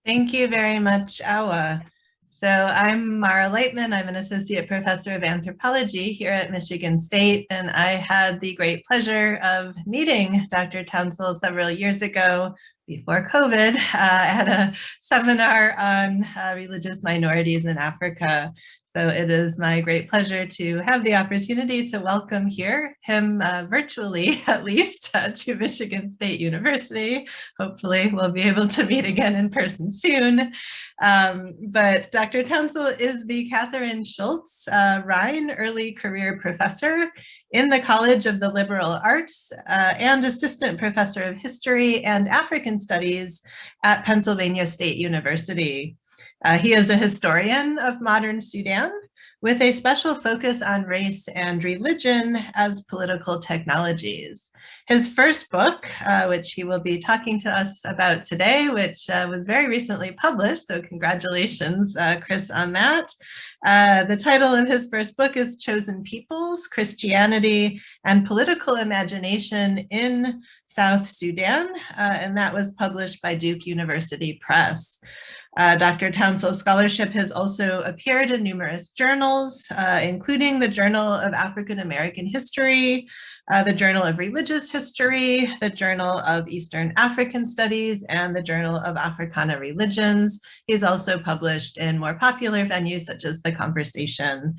Thank you very much, Awa. So I'm Mara Lightman. I'm an associate professor of anthropology here at Michigan State, and I had the great pleasure of meeting Dr. Tounsel several years ago before COVID at a seminar on religious minorities in Africa. So it is my great pleasure to have the opportunity to welcome him virtually, at least, to Michigan State University. Hopefully we'll be able to meet again in person soon. But Dr. Tounsel is the Catherine Shultz Rein Early Career Professor in the College of the Liberal Arts and Assistant Professor of History and African Studies at Pennsylvania State University. He is a historian of modern Sudan with a special focus on race and religion as political technologies. His first book, which he will be talking to us about today, which was very recently published, so congratulations, Chris, on that. The title of his first book is Chosen Peoples, Christianity and Political Imagination in South Sudan, and that was published by Duke University Press. Dr. Tounsel's scholarship has also appeared in numerous journals, including the Journal of African American History, the Journal of Religious History, the Journal of Eastern African Studies, and the Journal of Africana Religions. He's also published in more popular venues such as The Conversation.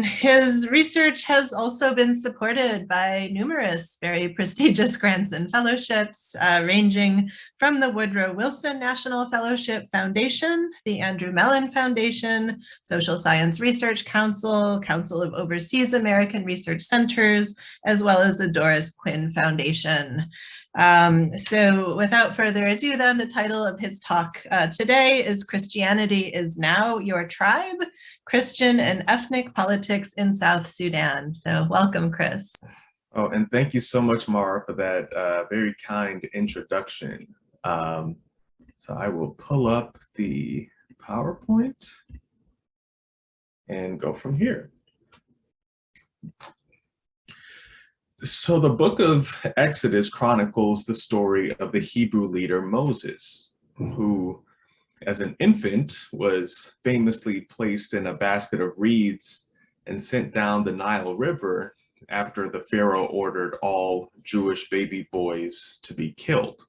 His research has also been supported by numerous very prestigious grants and fellowships, ranging from the Woodrow Wilson National Fellowship Foundation, the Andrew Mellon Foundation, Social Science Research Council, Council of Overseas American Research Centers, as well as the Doris Quinn Foundation. So without further ado, then, the title of his talk today is Christianity is Now Your Tribe, Christian and Ethnic Politics in South Sudan. So welcome, Chris. Oh, and thank you so much, Mara, for that very kind introduction. So I will pull up the PowerPoint and go from here. So the book of Exodus chronicles the story of the Hebrew leader Moses, who, as an infant, was famously placed in a basket of reeds and sent down the Nile River after the Pharaoh ordered all Jewish baby boys to be killed.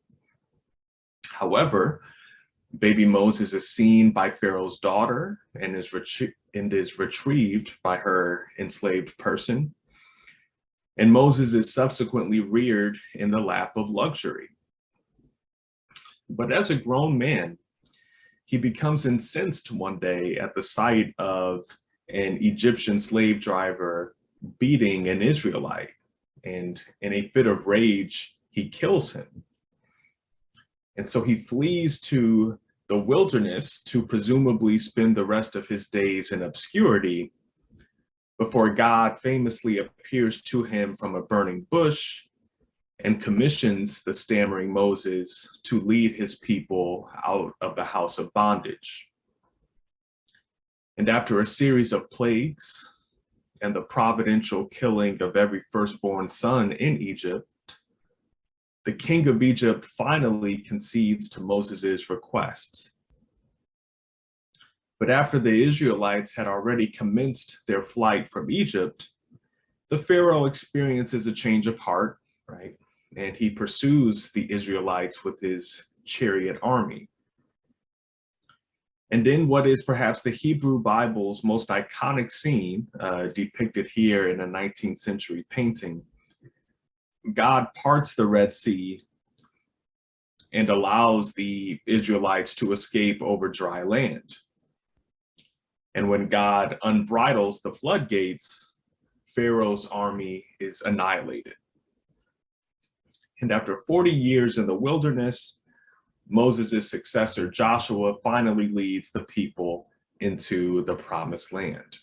However, baby Moses is seen by Pharaoh's daughter and is retrieved by her enslaved person. And Moses is subsequently reared in the lap of luxury. But as a grown man, he becomes incensed one day at the sight of an Egyptian slave driver beating an Israelite, and in a fit of rage, he kills him. And so he flees to the wilderness to presumably spend the rest of his days in obscurity, before God famously appears to him from a burning bush and commissions the stammering Moses to lead his people out of the house of bondage. And after a series of plagues and the providential killing of every firstborn son in Egypt, the king of Egypt finally concedes to Moses's request. But after the Israelites had already commenced their flight from Egypt, the Pharaoh experiences a change of heart, right? And he pursues the Israelites with his chariot army. And in what is perhaps the Hebrew Bible's most iconic scene, depicted here in a 19th century painting, God parts the Red Sea and allows the Israelites to escape over dry land. And when God unbridles the floodgates, Pharaoh's army is annihilated. And after 40 years in the wilderness, Moses' successor, Joshua, finally leads the people into the promised land.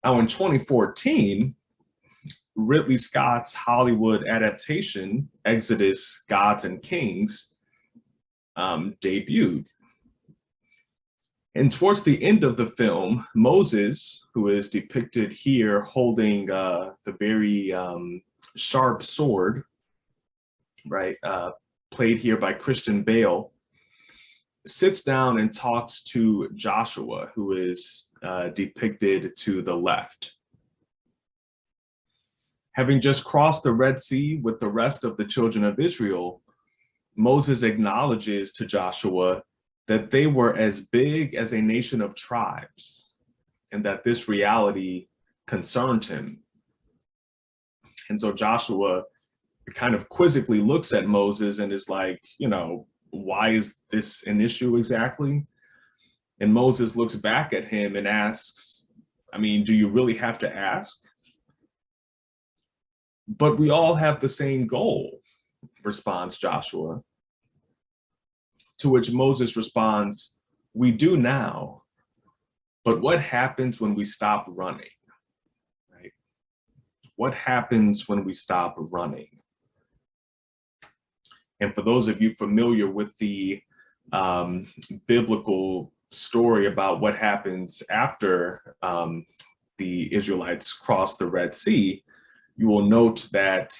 Now in 2014, Ridley Scott's Hollywood adaptation, Exodus, Gods and Kings, debuted. And towards the end of the film, Moses, who is depicted here holding the very sharp sword, right, played here by Christian Bale, sits down and talks to Joshua, who is depicted to the left. Having just crossed the Red Sea with the rest of the children of Israel, Moses acknowledges to Joshua that they were as big as a nation of tribes, and that this reality concerned him. And so Joshua kind of quizzically looks at Moses and is like, why is this an issue exactly? And Moses looks back at him and asks, do you really have to ask? But we all have the same goal, responds Joshua. To which Moses responds, we do now, but what happens when we stop running, right? What happens when we stop running? And for those of you familiar with the biblical story about what happens after the Israelites cross the Red Sea, you will note that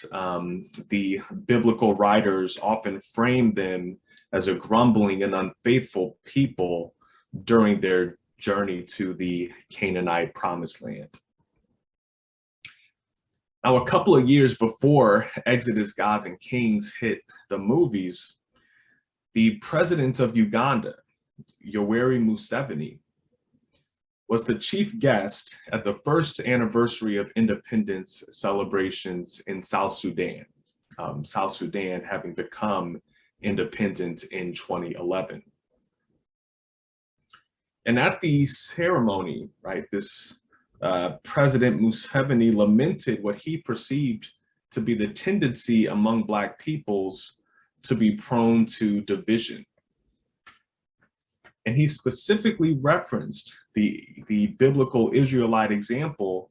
the biblical writers often frame them as a grumbling and unfaithful people during their journey to the Canaanite promised land. Now, a couple of years before Exodus, Gods, and Kings hit the movies, the president of Uganda, Yoweri Museveni, was the chief guest at the first anniversary of independence celebrations in South Sudan, South Sudan having become independent in 2011. And at the ceremony, right, this President Museveni lamented what he perceived to be the tendency among Black peoples to be prone to division. And he specifically referenced the biblical Israelite example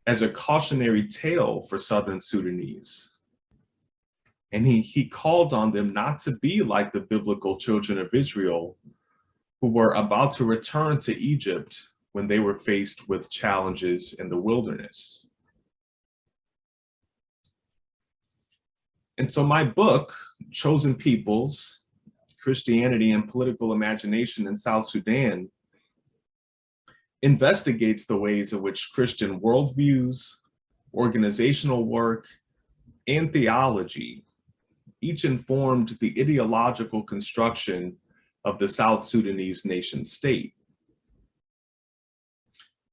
as a cautionary tale for Southern Sudanese. And he called on them not to be like the biblical children of Israel who were about to return to Egypt when they were faced with challenges in the wilderness. And so my book, Chosen Peoples, Christianity and Political Imagination in South Sudan, investigates the ways in which Christian worldviews, organizational work, and theology each informed the ideological construction of the South Sudanese nation state.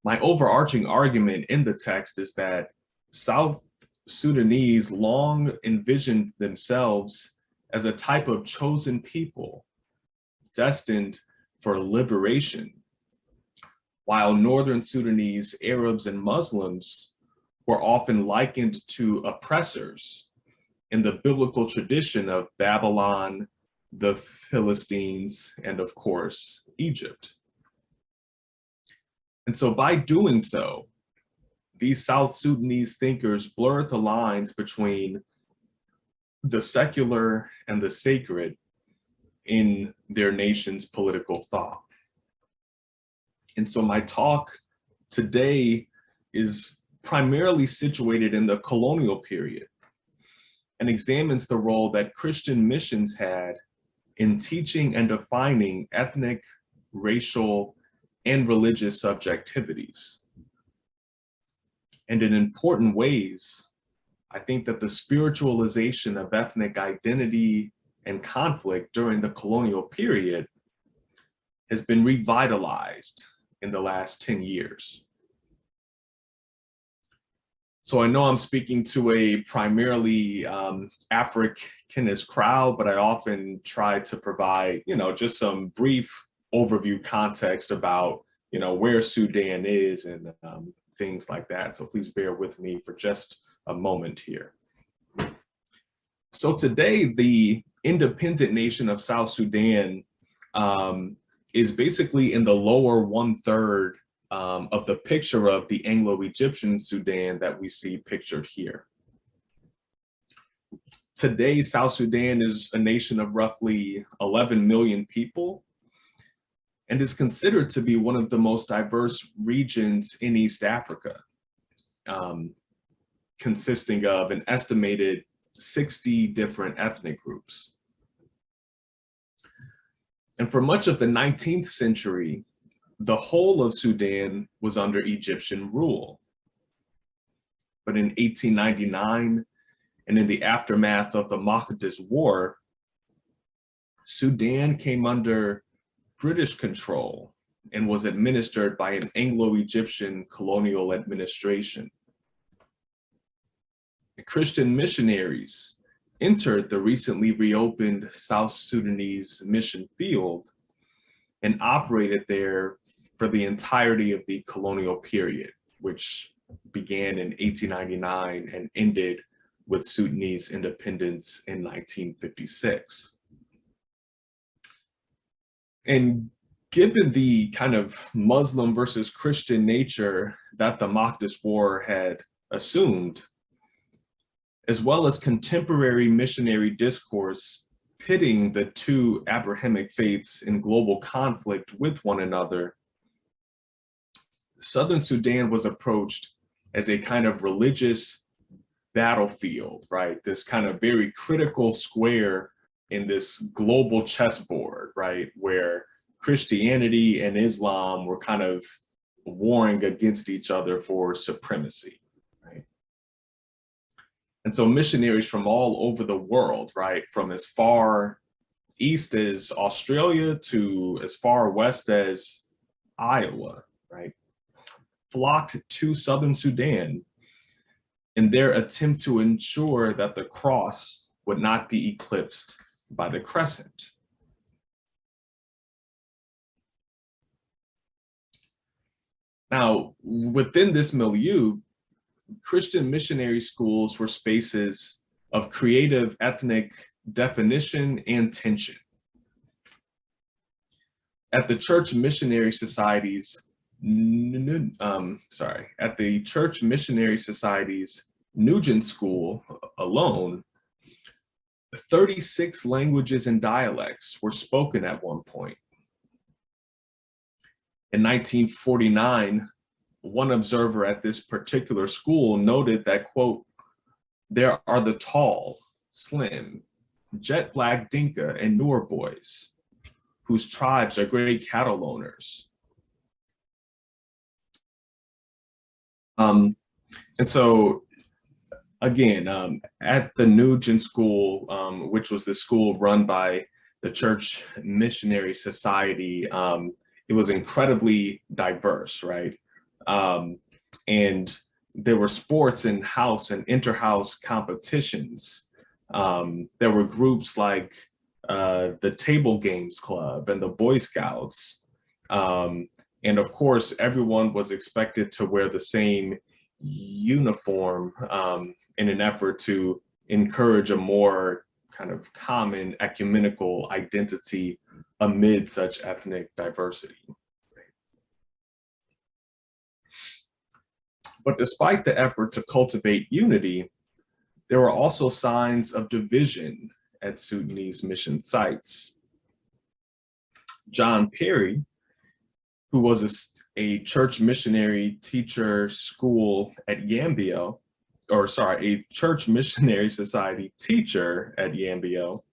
My overarching argument in the text is that South Sudanese long envisioned themselves as a type of chosen people destined for liberation, while Northern Sudanese Arabs and Muslims were often likened to oppressors in the biblical tradition of Babylon, the Philistines, and of course, Egypt. And so by doing so, these South Sudanese thinkers blurred the lines between the secular and the sacred in their nation's political thought. And so my talk today is primarily situated in the colonial period and examines the role that Christian missions had in teaching and defining ethnic, racial, and religious subjectivities. And in important ways, I think that the spiritualization of ethnic identity and conflict during the colonial period has been revitalized in the last 10 years. So I know I'm speaking to a primarily Africanist crowd, but I often try to provide, just some brief overview context about, where Sudan is and things like that. So please bear with me for just a moment here. So today, the independent nation of South Sudan is basically in the lower 1/3 of the picture of the Anglo-Egyptian Sudan that we see pictured here. Today, South Sudan is a nation of roughly 11 million people and is considered to be one of the most diverse regions in East Africa, consisting of an estimated 60 different ethnic groups. And for much of the 19th century, the whole of Sudan was under Egyptian rule. But in 1899, and in the aftermath of the Makdis War, Sudan came under British control and was administered by an Anglo-Egyptian colonial administration. Christian missionaries entered the recently reopened South Sudanese mission field and operated there for the entirety of the colonial period, which began in 1899 and ended with Sudanese independence in 1956. And given the kind of Muslim versus Christian nature that the Makdis War had assumed, as well as contemporary missionary discourse pitting the two Abrahamic faiths in global conflict with one another, Southern Sudan was approached as a kind of religious battlefield, right? This kind of very critical square in this global chessboard, right? Where Christianity and Islam were kind of warring against each other for supremacy, right? And so missionaries from all over the world, right? From as far east as Australia to as far west as Iowa, right? Flocked to Southern Sudan in their attempt to ensure that the cross would not be eclipsed by the crescent. Now, within this milieu, Christian missionary schools were spaces of creative ethnic definition and tension. At the Church Missionary Society's Nugent School alone, 36 languages and dialects were spoken at one point. In 1949, one observer at this particular school noted that, quote, "There are the tall, slim, jet black Dinka and Noor boys, whose tribes are great cattle owners." And so, again, at the Nugent School, which was the school run by the Church Missionary Society, it was incredibly diverse, right? And there were sports and house and inter-house competitions. There were groups like the Table Games Club and the Boy Scouts. And of course, everyone was expected to wear the same uniform in an effort to encourage a more kind of common ecumenical identity amid such ethnic diversity. But despite the effort to cultivate unity, there were also signs of division at Sudanese mission sites. John Perry, who was a church missionary teacher school at Yambio, a church missionary society teacher at Yambio,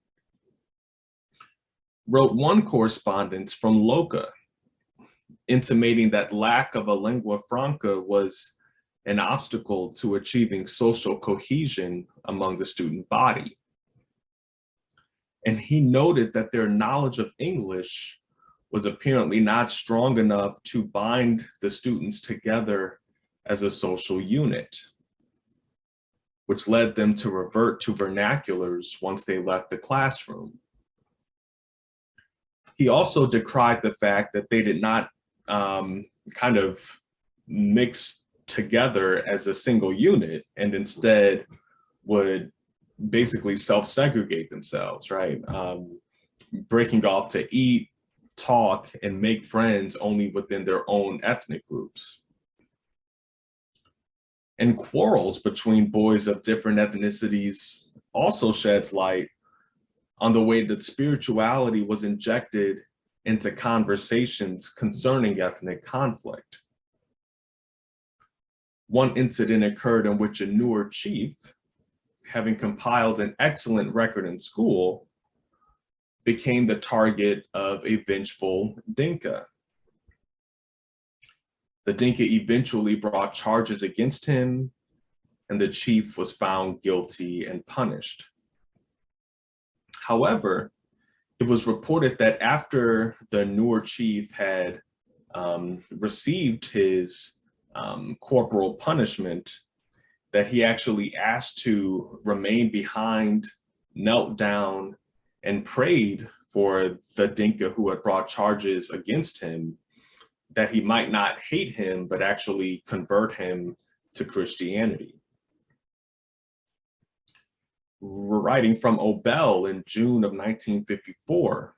wrote one correspondence from Loka, intimating that lack of a lingua franca was an obstacle to achieving social cohesion among the student body. And he noted that their knowledge of English was apparently not strong enough to bind the students together as a social unit, which led them to revert to vernaculars once they left the classroom. He also decried the fact that they did not kind of mix together as a single unit and instead would basically self-segregate themselves, right? Breaking off to eat, talk, and make friends only within their own ethnic groups. And quarrels between boys of different ethnicities also sheds light on the way that spirituality was injected into conversations concerning ethnic conflict. One incident occurred in which a Noor chief, having compiled an excellent record in school, became the target of a vengeful Dinka. The Dinka eventually brought charges against him, and the chief was found guilty and punished. However, it was reported that after the Nur chief had received his corporal punishment, that he actually asked to remain behind, knelt down, and prayed for the Dinka who had brought charges against him, that he might not hate him, but actually convert him to Christianity. Writing from Obel in June of 1954,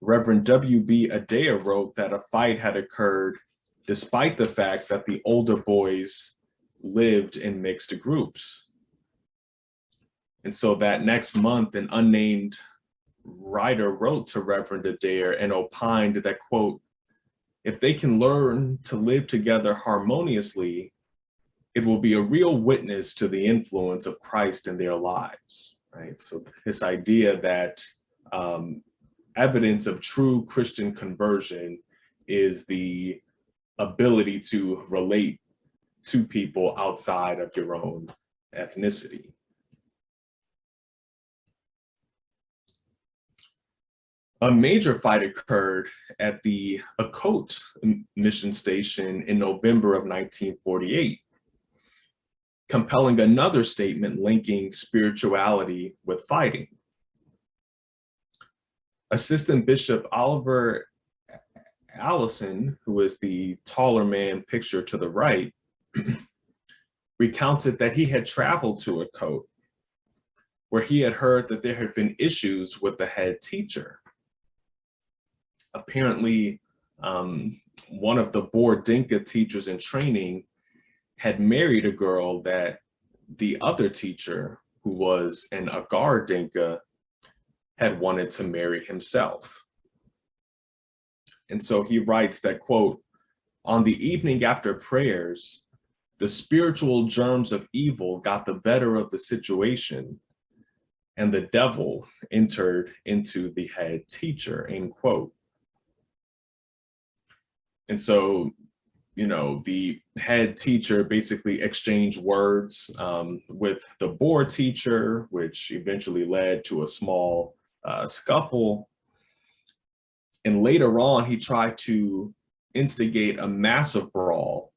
Reverend W.B. Adea wrote that a fight had occurred despite the fact that the older boys lived in mixed groups. And so that next month, an unnamed writer wrote to Reverend Adair and opined that, quote, if they can learn to live together harmoniously, it will be a real witness to the influence of Christ in their lives, right? So this idea that evidence of true Christian conversion is the ability to relate to people outside of your own ethnicity. A major fight occurred at the Akot mission station in November of 1948, compelling another statement linking spirituality with fighting. Assistant Bishop Oliver Allison, who is the taller man pictured to the right, recounted that he had traveled to Akot, where he had heard that there had been issues with the head teacher. Apparently, one of the Boer Dinka teachers in training had married a girl that the other teacher, who was an Agar Dinka, had wanted to marry himself. And so he writes that, quote, on the evening after prayers, the spiritual germs of evil got the better of the situation, and the devil entered into the head teacher, end quote. And so, you know, the head teacher basically exchanged words with the Boer teacher, which eventually led to a small scuffle. And later on, he tried to instigate a massive brawl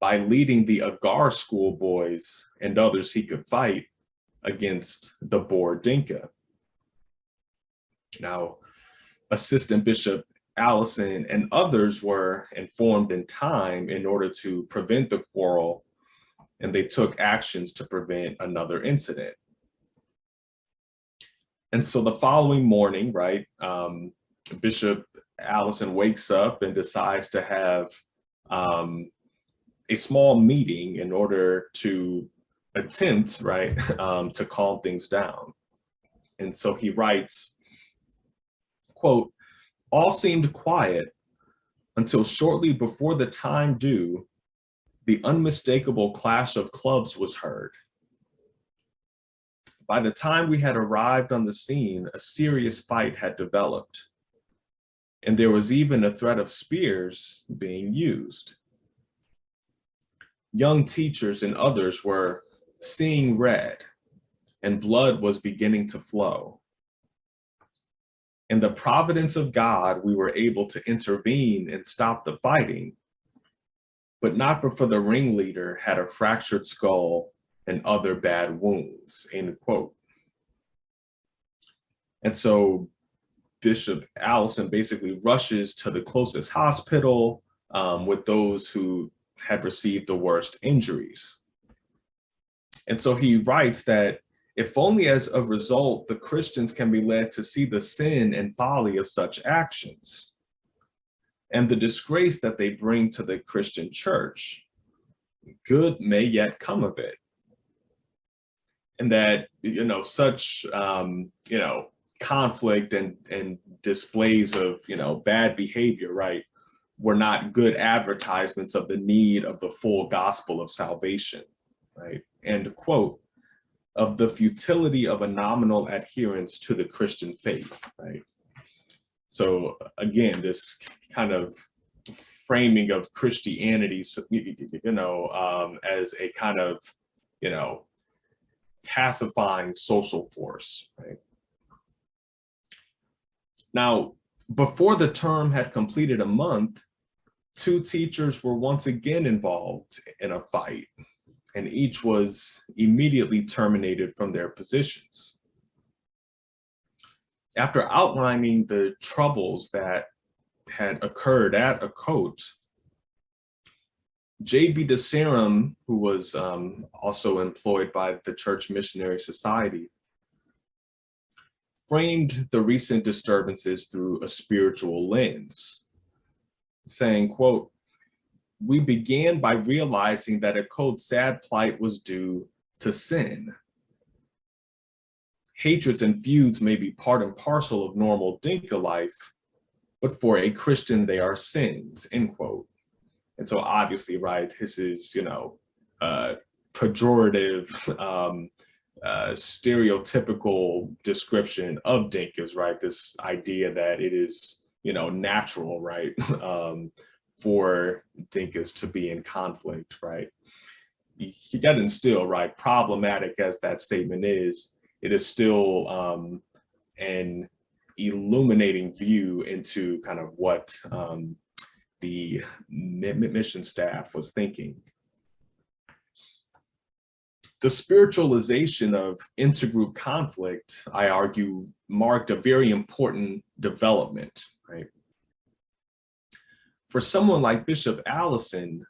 by leading the Agar schoolboys and others he could fight against the Boer Dinka. Now, Assistant Bishop Allison and others were informed in time in order to prevent the quarrel, and they took actions to prevent another incident. And so the following morning, right, Bishop Allison wakes up and decides to have a small meeting in order to attempt, right, to calm things down. And so he writes, quote, all seemed quiet until shortly before the time due, the unmistakable clash of clubs was heard. By the time we had arrived on the scene, a serious fight had developed, and there was even a threat of spears being used. Young teachers and others were seeing red, and blood was beginning to flow. In the providence of God, we were able to intervene and stop the fighting, but not before the ringleader had a fractured skull and other bad wounds, end quote. And so Bishop Allison basically rushes to the closest hospital with those who had received the worst injuries. And so he writes that if only as a result, the Christians can be led to see the sin and folly of such actions and the disgrace that they bring to the Christian church, good may yet come of it. And that, you know, such, you know, conflict and displays of, you know, bad behavior, right, were not good advertisements of the need of the full gospel of salvation, right? End quote. of the futility of a nominal adherence to the Christian faith, right? So again, this kind of framing of Christianity, as a kind of, pacifying social force, right? Now, before the term had completed a month, two teachers were once again involved in a fight, and each was immediately terminated from their positions. After outlining the troubles that had occurred at a coat, J.B. DeSerum, who was also employed by the Church Missionary Society, framed the recent disturbances through a spiritual lens, saying, quote, "We began by realizing that a coat's sad plight was due to sin. Hatreds and feuds may be part and parcel of normal Dinka life, but for a Christian, they are sins," end quote. And so obviously, right, this is, pejorative, stereotypical description of Dinkas, right? This idea that it is, natural, right, for Dinkas to be in conflict, right? Yet and still, right, problematic as that statement is, it is still an illuminating view into kind of what the mission staff was thinking. The spiritualization of intergroup conflict, I argue, marked a very important development, right? For someone like Bishop Allison,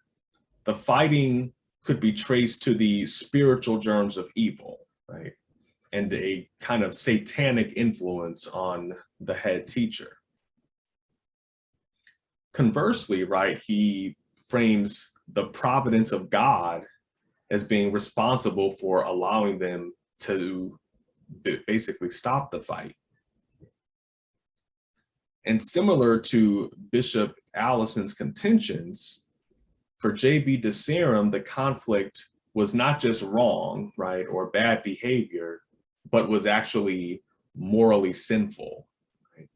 the fighting could be traced to the spiritual germs of evil, right? And a kind of satanic influence on the head teacher. Conversely, right, he frames the providence of God as being responsible for allowing them to basically stop the fight. And similar to Bishop Allison's contentions, for J.B. DeSerum, the conflict was not just wrong, right, or bad behavior, but was actually morally sinful, right?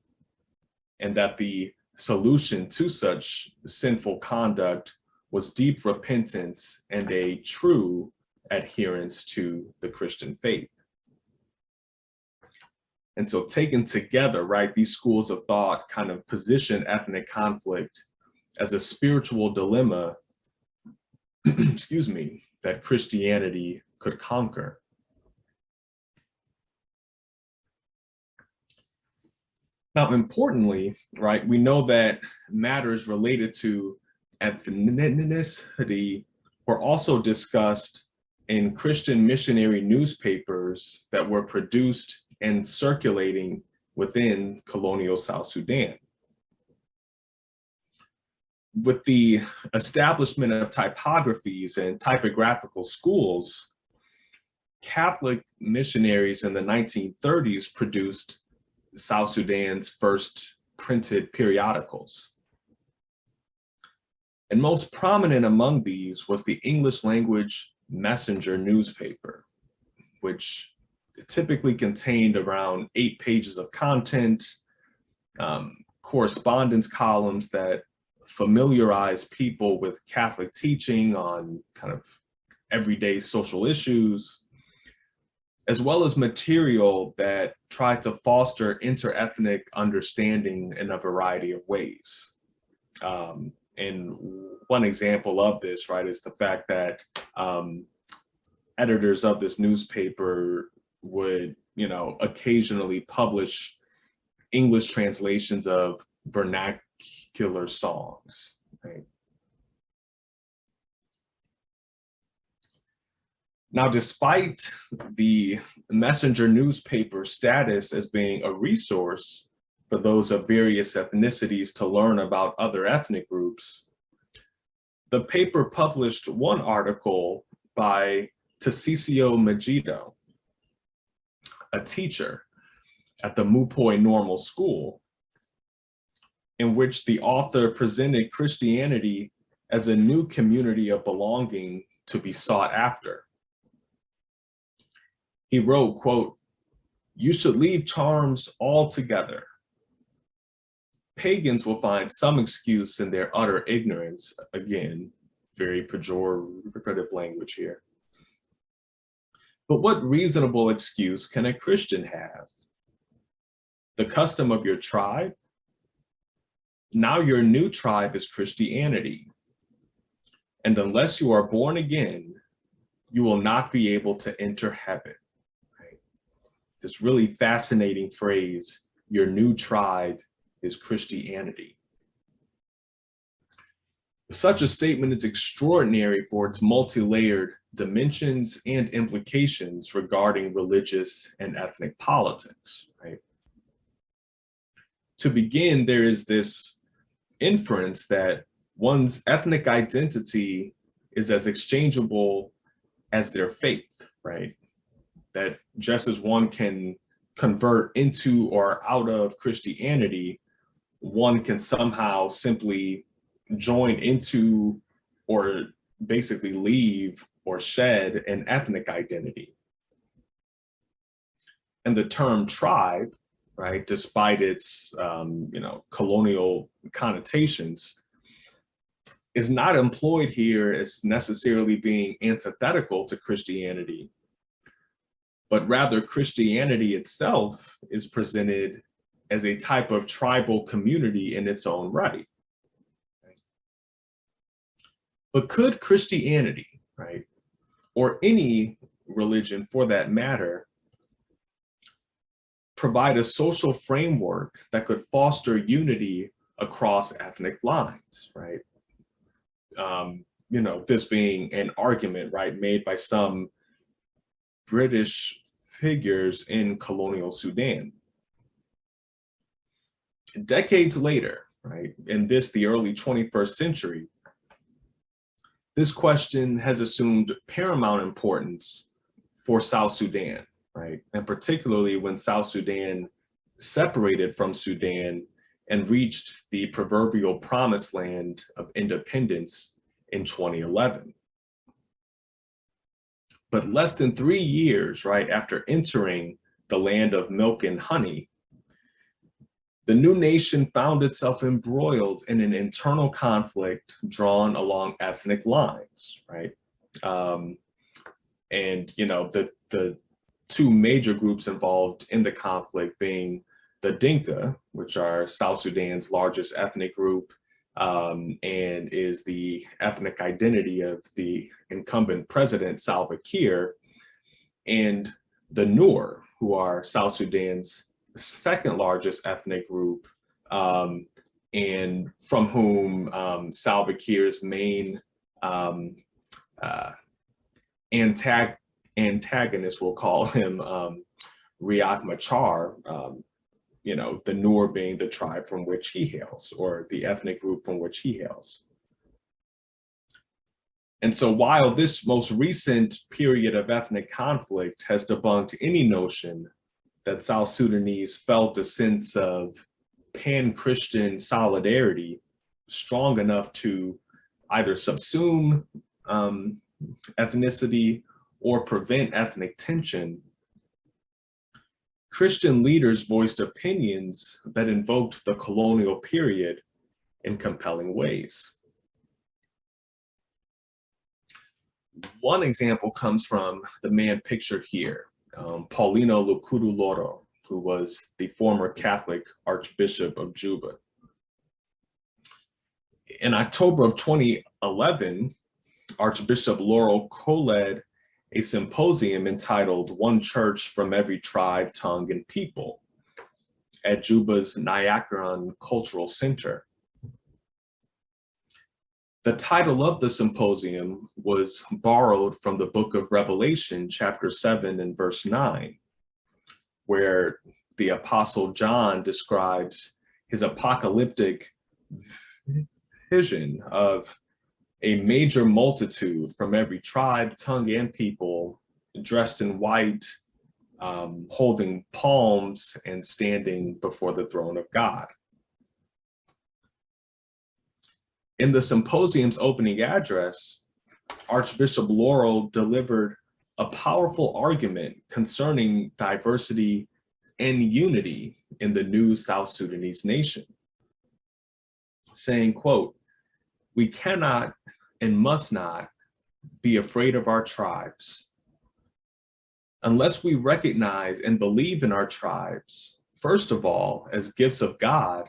And that the solution to such sinful conduct was deep repentance and a true adherence to the Christian faith. And so taken together, right, these schools of thought kind of position ethnic conflict as a spiritual dilemma, excuse me, that Christianity could conquer. Now, importantly, right, we know that matters related to ethnicity were also discussed in Christian missionary newspapers that were produced and circulating within colonial South Sudan. With the establishment of typographies and typographical schools, Catholic missionaries in the 1930s produced South Sudan's first printed periodicals. And most prominent among these was the English language Messenger newspaper, which typically contained around 8 pages of content, correspondence columns that familiarized people with Catholic teaching on kind of everyday social issues, as well as material that tried to foster interethnic understanding in a variety of ways. And one example of this, right, is the fact that editors of this newspaper would, occasionally publish English translations of vernacular songs, right? Now, despite the Messenger newspaper status as being a resource for those of various ethnicities to learn about other ethnic groups, the paper published one article by Tasisio Majido, a teacher at the Mupoi Normal School, in which the author presented Christianity as a new community of belonging to be sought after. He wrote, quote, "You should leave charms altogether. Pagans will find some excuse in their utter ignorance." Again, very pejorative language here. "But what reasonable excuse can a Christian have? The custom of your tribe? Now your new tribe is Christianity. And unless you are born again, you will not be able to enter heaven." Right? This really fascinating phrase, your new tribe is Christianity. Such a statement is extraordinary for its multi-layered dimensions and implications regarding religious and ethnic politics, right? To begin, there is this inference that one's ethnic identity is as exchangeable as their faith, right? That just as one can convert into or out of Christianity, one can somehow simply join into or basically leave or shed an ethnic identity. And the term tribe, right, despite its colonial connotations, is not employed here as necessarily being antithetical to Christianity, but rather Christianity itself is presented as a type of tribal community in its own right. But could Christianity, right, or any religion for that matter, provide a social framework that could foster unity across ethnic lines, right? This being an argument, right, made by some British figures in colonial Sudan. Decades later, right, in the early 21st century, this question has assumed paramount importance for South Sudan, right? And particularly when South Sudan separated from Sudan and reached the proverbial promised land of independence in 2011. But less than 3 years, right, after entering the land of milk and honey, the new nation found itself embroiled in an internal conflict drawn along ethnic lines, right? The two major groups involved in the conflict being the Dinka, which are South Sudan's largest ethnic group, and is the ethnic identity of the incumbent president, Salva Kiir, and the Nuer, who are South Sudan's second largest ethnic group, and from whom Salva Kiir's main antagonist, we'll call him Riek Machar, the Nuer being the tribe from which he hails, or the ethnic group from which he hails. And so while this most recent period of ethnic conflict has debunked any notion that South Sudanese felt a sense of pan-Christian solidarity strong enough to either subsume ethnicity or prevent ethnic tension, Christian leaders voiced opinions that invoked the colonial period in compelling ways. One example comes from the man pictured here, Paulino Lukudu Loro, who was the former Catholic Archbishop of Juba. In October of 2011, Archbishop Loro co-led a symposium entitled "One Church from Every Tribe, Tongue, and People" at Juba's Nyacaran Cultural Center. The title of the symposium was borrowed from the book of Revelation, chapter 7 and verse 9, where the Apostle John describes his apocalyptic vision of a major multitude from every tribe, tongue, and people, dressed in white, holding palms and standing before the throne of God. In the symposium's opening address, Archbishop Loro delivered a powerful argument concerning diversity and unity in the new South Sudanese nation, saying, quote, "We cannot and must not be afraid of our tribes. Unless we recognize and believe in our tribes, first of all, as gifts of God,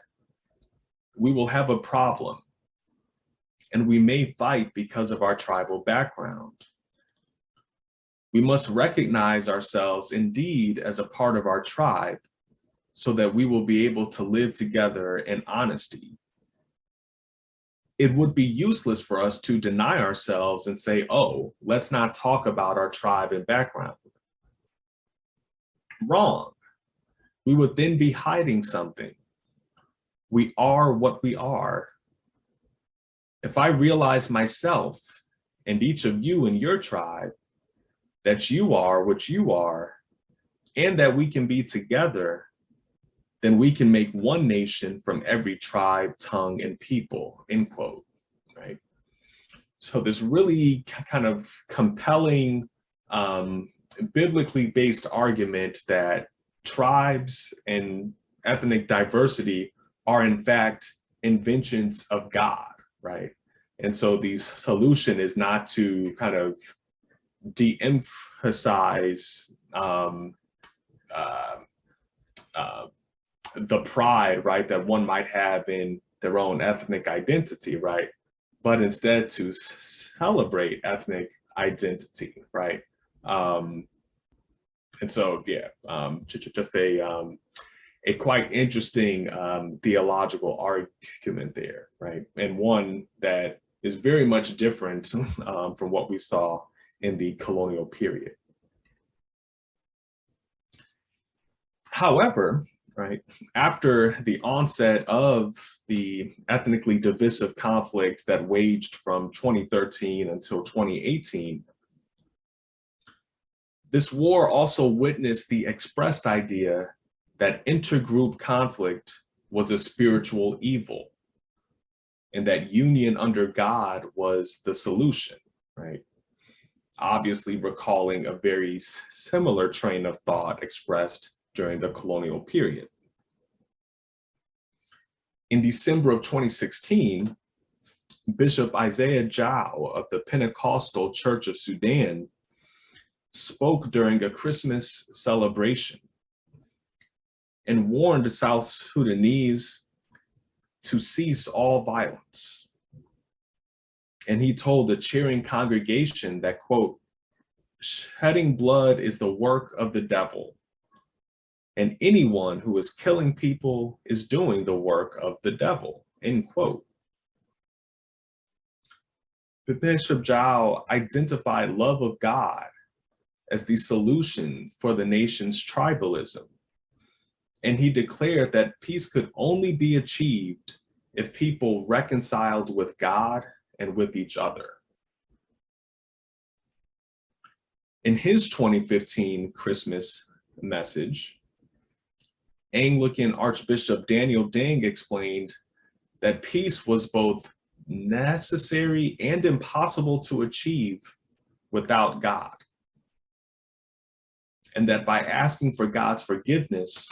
we will have a problem, and we may fight because of our tribal background. We must recognize ourselves indeed as a part of our tribe so that we will be able to live together in honesty. It would be useless for us to deny ourselves and say, oh, let's not talk about our tribe and background. Wrong. We would then be hiding something. We are what we are. If I realize myself and each of you in your tribe, that you are what you are, and that we can be together, then we can make one nation from every tribe, tongue, and people," end quote, right? So this really kind of compelling, biblically based argument that tribes and ethnic diversity are in fact inventions of God, right? And so the solution is not to kind of de-emphasize the pride, right, that one might have in their own ethnic identity, right, but instead to celebrate ethnic identity, right? And so, yeah, just a quite interesting theological argument there, right? And one that is very much different from what we saw in the colonial period. However, right, after the onset of the ethnically divisive conflict that waged from 2013 until 2018, this war also witnessed the expressed idea that intergroup conflict was a spiritual evil and that union under God was the solution, right? Obviously recalling a very similar train of thought expressed during the colonial period. In December of 2016, Bishop Isaiah Jau of the Pentecostal Church of Sudan spoke during a Christmas celebration and warned the South Sudanese to cease all violence. And he told the cheering congregation that, quote, "Shedding blood is the work of the devil, and anyone who is killing people is doing the work of the devil," end quote. Bishop Jau identified love of God as the solution for the nation's tribalism. And he declared that peace could only be achieved if people reconciled with God and with each other. In his 2015 Christmas message, Anglican Archbishop Daniel Deng explained that peace was both necessary and impossible to achieve without God, and that by asking for God's forgiveness,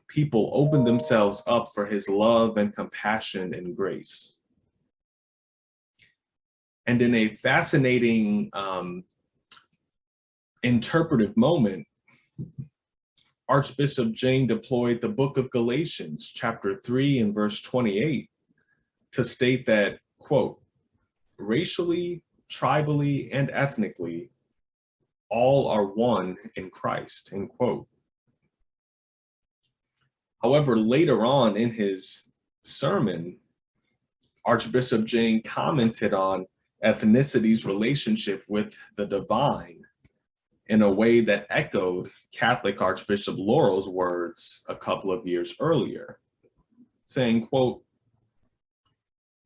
people opened themselves up for his love and compassion and grace. And in a fascinating interpretive moment, Archbishop Deng deployed the book of Galatians, chapter 3 and verse 28, to state that, quote, "Racially, tribally, and ethnically, all are one in Christ," end quote. However, later on in his sermon, Archbishop Deng commented on ethnicity's relationship with the divine in a way that echoed Catholic Archbishop Laurel's words a couple of years earlier, saying, quote,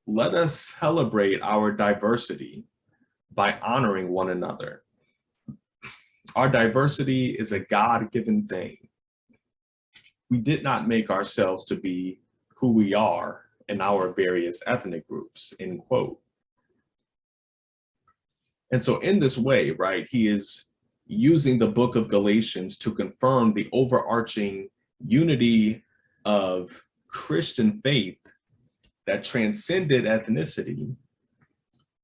"Let us celebrate our diversity by honoring one another. Our diversity is a God-given thing. We did not make ourselves to be who we are in our various ethnic groups," end quote. And so in this way, right, he is using the book of Galatians to confirm the overarching unity of Christian faith that transcended ethnicity,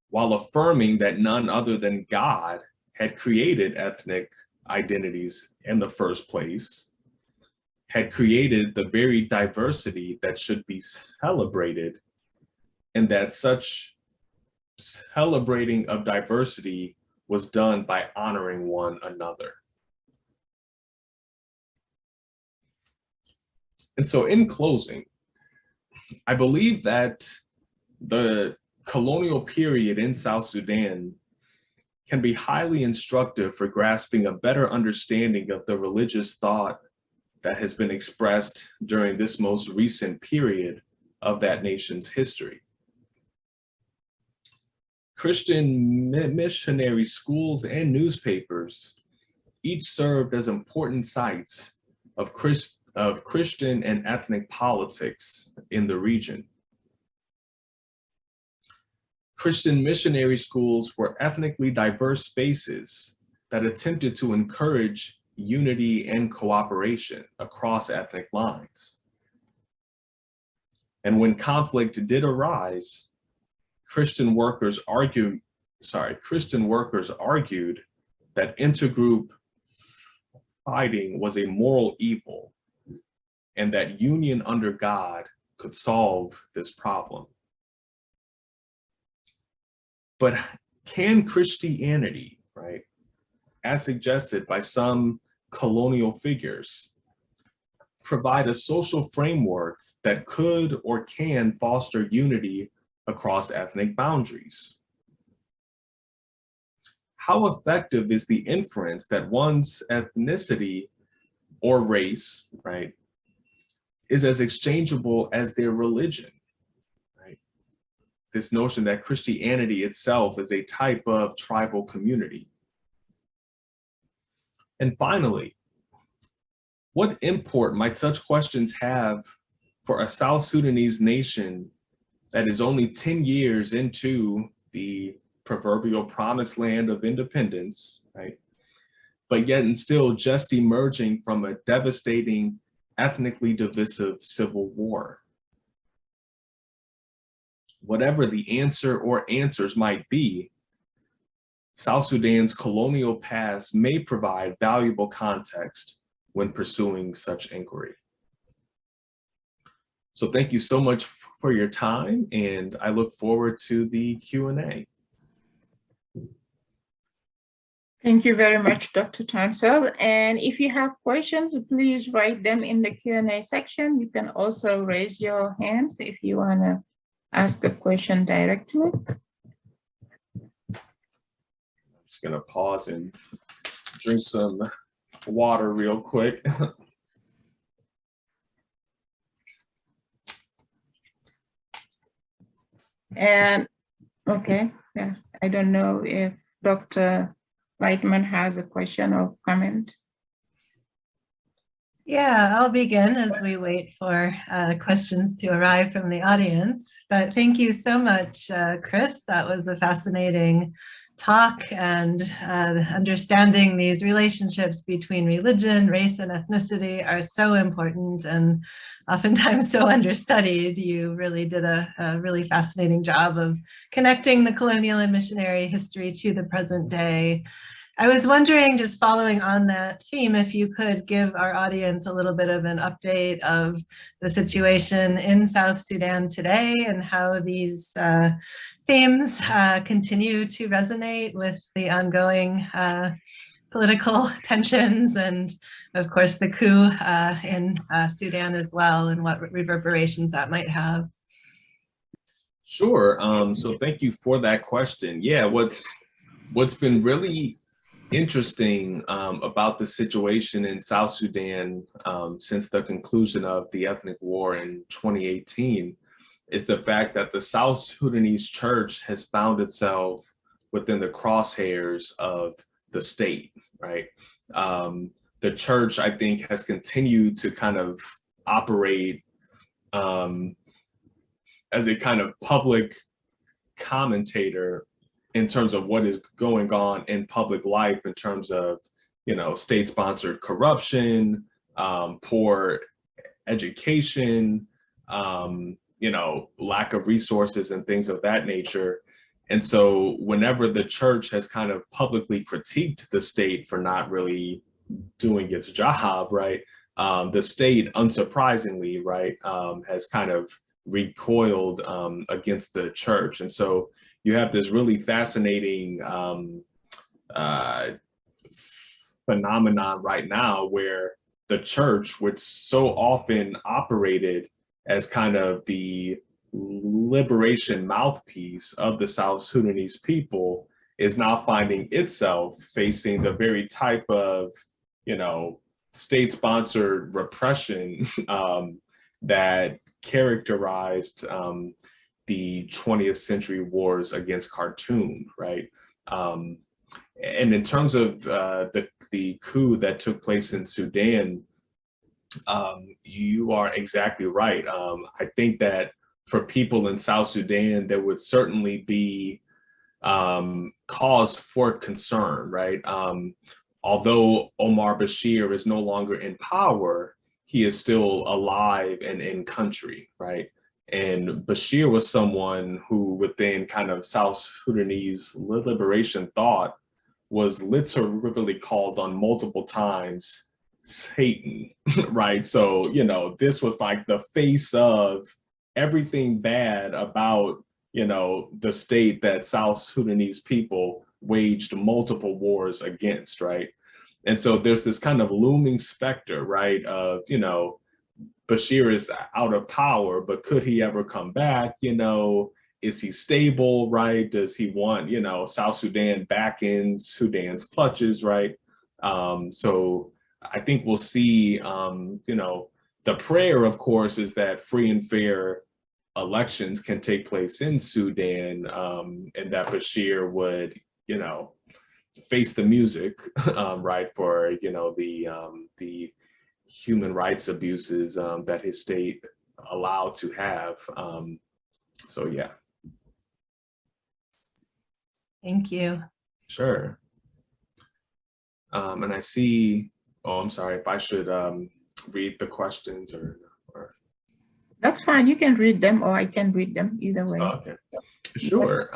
while affirming that none other than God had created ethnic identities in the first place, had created the very diversity that should be celebrated, and that such celebrating of diversity was done by honoring one another. And so in closing, I believe that the colonial period in South Sudan can be highly instructive for grasping a better understanding of the religious thought that has been expressed during this most recent period of that nation's history. Christian missionary schools and newspapers each served as important sites of Christian and ethnic politics in the region. Christian missionary schools were ethnically diverse spaces that attempted to encourage unity and cooperation across ethnic lines. And when conflict did arise, Christian workers argued that intergroup fighting was a moral evil and that union under God could solve this problem. But can Christianity, right, as suggested by some colonial figures, provide a social framework that could or can foster unity across ethnic boundaries? How effective is the inference that one's ethnicity or race, right, is as exchangeable as their religion, right? This notion that Christianity itself is a type of tribal community. And finally, what import might such questions have for a South Sudanese nation that is only 10 years into the proverbial promised land of independence, right? But yet and still just emerging from a devastating, ethnically divisive civil war? Whatever the answer or answers might be, South Sudan's colonial past may provide valuable context when pursuing such inquiry. So thank you so much for your time, and I look forward to the Q&A. Thank you very much, Dr. Tounsel. And if you have questions, please write them in the Q&A section. You can also raise your hands if you want to ask a question directly. I'm just going to pause and drink some water real quick. And okay, yeah, I don't know if Dr. Lightman has a question or comment. Yeah, I'll begin as we wait for questions to arrive from the audience. But thank you so much, Chris. That was a fascinating talk, and understanding these relationships between religion, race, and ethnicity are so important and oftentimes so understudied. You really did a really fascinating job of connecting the colonial and missionary history to the present day. I was wondering, just following on that theme, if you could give our audience a little bit of an update of the situation in South Sudan today and how these themes continue to resonate with the ongoing political tensions and, of course, the coup in Sudan as well, and what reverberations that might have. Sure. So thank you for that question. Yeah, what's been really interesting about the situation in South Sudan since the conclusion of the ethnic war in 2018 is the fact that the South Sudanese church has found itself within the crosshairs of the state, right? The church, I think, has continued to kind of operate as a kind of public commentator in terms of what is going on in public life, in terms of state-sponsored corruption, poor education, lack of resources and things of that nature. And so whenever the church has kind of publicly critiqued the state for not really doing its job, right, the state, unsurprisingly, right, has kind of recoiled against the church. And so you have this really fascinating phenomenon right now where the church, which so often operated as kind of the liberation mouthpiece of the South Sudanese people, is now finding itself facing the very type of, state-sponsored repression that characterized the 20th century wars against Khartoum, right? And in terms of the coup that took place in Sudan, you are exactly right. I think that for people in South Sudan, there would certainly be cause for concern, right? Although Omar Bashir is no longer in power, he is still alive and in country, right? And Bashir was someone who within kind of South Sudanese liberation thought was literally called on multiple times Satan, right? So, this was like the face of everything bad about, the state that South Sudanese people waged multiple wars against, right? And so there's this kind of looming specter, right, of, Bashir is out of power, but could he ever come back? Is he stable, right? Does he want, South Sudan back in Sudan's clutches, right? So I think we'll see, the prayer, of course, is that free and fair elections can take place in Sudan, and that Bashir would, face the music, right, for, the human rights abuses that his state allowed to have. So, yeah. Thank you. Sure. And I see, I'm sorry, if I should read the questions or. That's fine. You can read them or I can read them, either way. Okay, sure.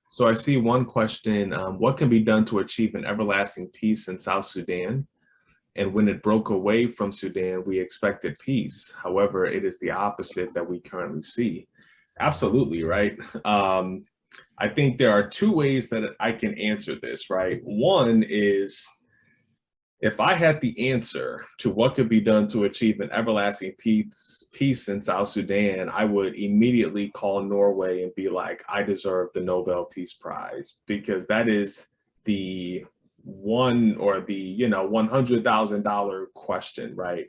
So I see one question, what can be done to achieve an everlasting peace in South Sudan? And when it broke away from Sudan, we expected peace. However, it is the opposite that we currently see. Absolutely, right? I think there are two ways that I can answer this, right? One is, if I had the answer to what could be done to achieve an everlasting peace in South Sudan, I would immediately call Norway and be like, I deserve the Nobel Peace Prize, because that is the one, or the, $100,000 question, right?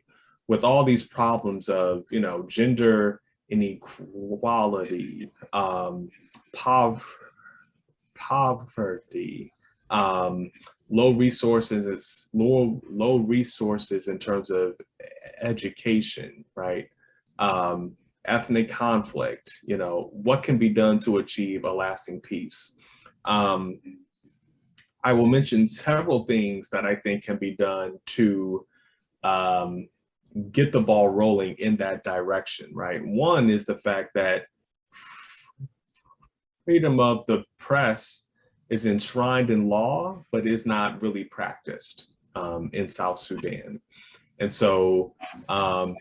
With all these problems of, gender inequality, poverty, low resources in terms of education, right? Ethnic conflict, what can be done to achieve a lasting peace? I will mention several things that I think can be done to get the ball rolling in that direction, right? One is the fact that freedom of the press is enshrined in law, but is not really practiced in South Sudan. And so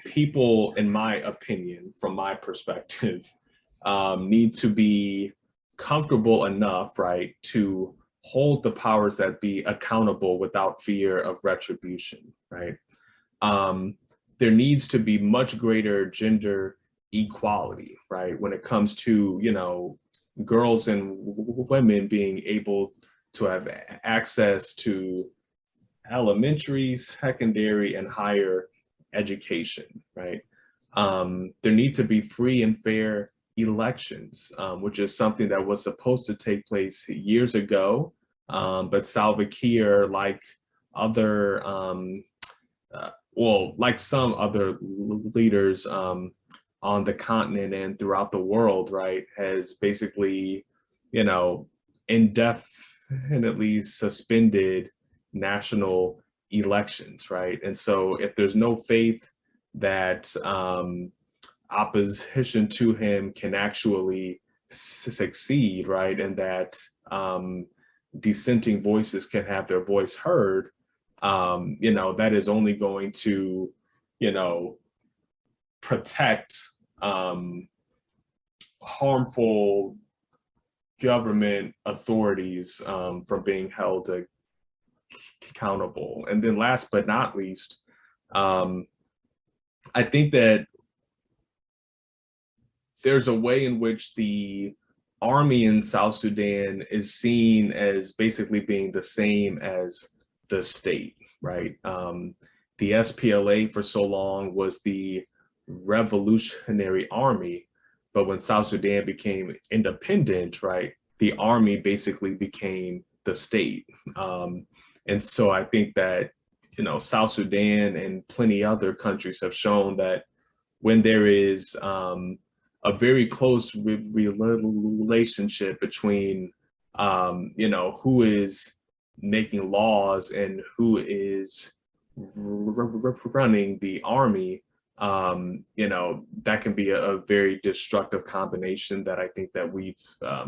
people, in my opinion, from my perspective, need to be comfortable enough, right, to hold the powers that be accountable without fear of retribution, right? There needs to be much greater gender equality, right? When it comes to, girls and women being able to have access to elementary, secondary, and higher education, right? There need to be free and fair elections, which is something that was supposed to take place years ago, but Salva Kiir, like other, like some other leaders on the continent and throughout the world, right, has basically, indefinitely suspended national elections, right? And so if there's no faith that opposition to him can actually succeed, right, and that dissenting voices can have their voice heard, that is only going to, protect harmful government authorities from being held accountable. And then last but not least, I think that there's a way in which the army in South Sudan is seen as basically being the same as the state, right? The SPLA for so long was the revolutionary army, but when South Sudan became independent, right, the army basically became the state. And so I think that, South Sudan and plenty other countries have shown that when there is a very close relationship between, who is making laws and who is running the army, that can be a very destructive combination that I think that we've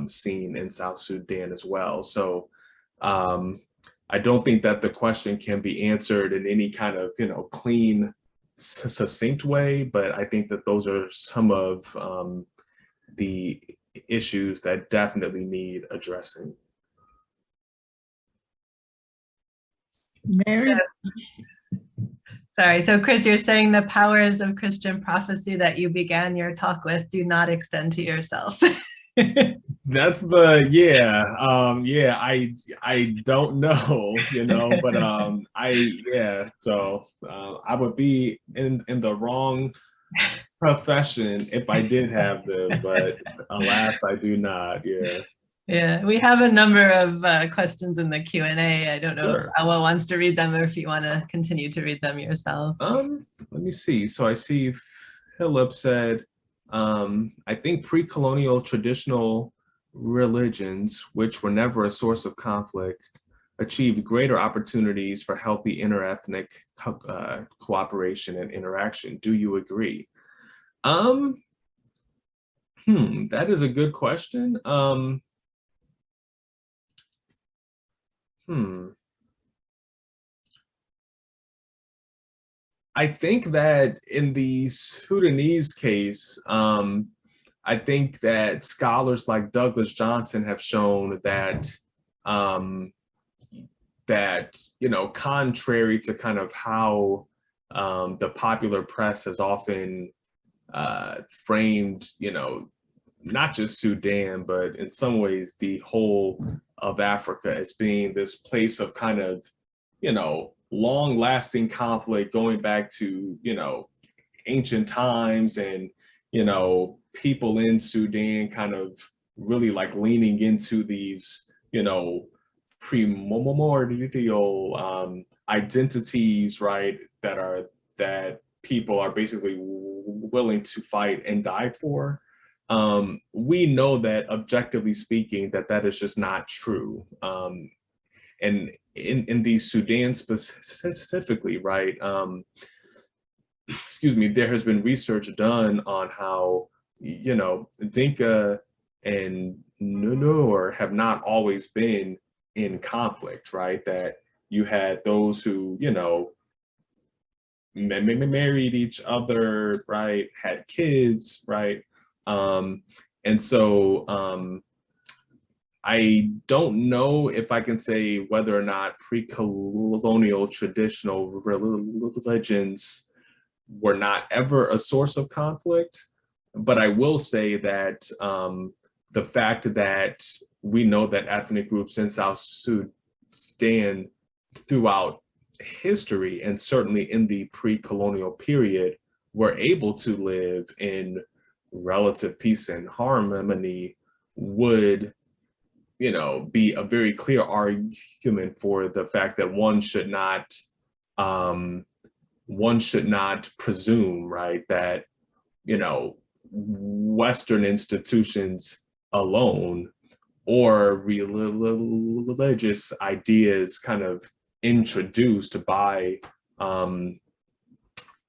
seen in South Sudan as well. So I don't think that the question can be answered in any kind of, clean, succinct way, but I think that those are some of the issues that definitely need addressing. Mary? Sorry, so Chris, you're saying the powers of Christian prophecy that you began your talk with do not extend to yourself. That's I don't know, but so I would be in the wrong profession if I did have them, but alas, I do not. Yeah, we have a number of questions in the Q&A. I don't know Sure. if Awa wants to read them or if you want to continue to read them yourself. Let me see. So I see Philip said, I think pre-colonial traditional religions, which were never a source of conflict, achieved greater opportunities for healthy interethnic cooperation and interaction. Do you agree? That is a good question. I think that in the Sudanese case, I think that scholars like Douglas Johnson have shown that contrary to kind of how the popular press has often framed, not just Sudan, but in some ways the whole of Africa as being this place of kind of, long-lasting conflict going back to, ancient times, and, people in Sudan kind of really like leaning into these, primordial identities, right, that people are basically willing to fight and die for. We know that objectively speaking, that is just not true. And in the Sudan specifically, right, there has been research done on how, Dinka and Nuer have not always been in conflict, right? That you had those who, married each other, right, had kids, right? And so I don't know if I can say whether or not pre-colonial traditional religions were not ever a source of conflict, but I will say that the fact that we know that ethnic groups in South Sudan throughout history, and certainly in the pre-colonial period, were able to live in relative peace and harmony would, be a very clear argument for the fact that one should not presume, right, that, Western institutions alone or religious ideas kind of introduced by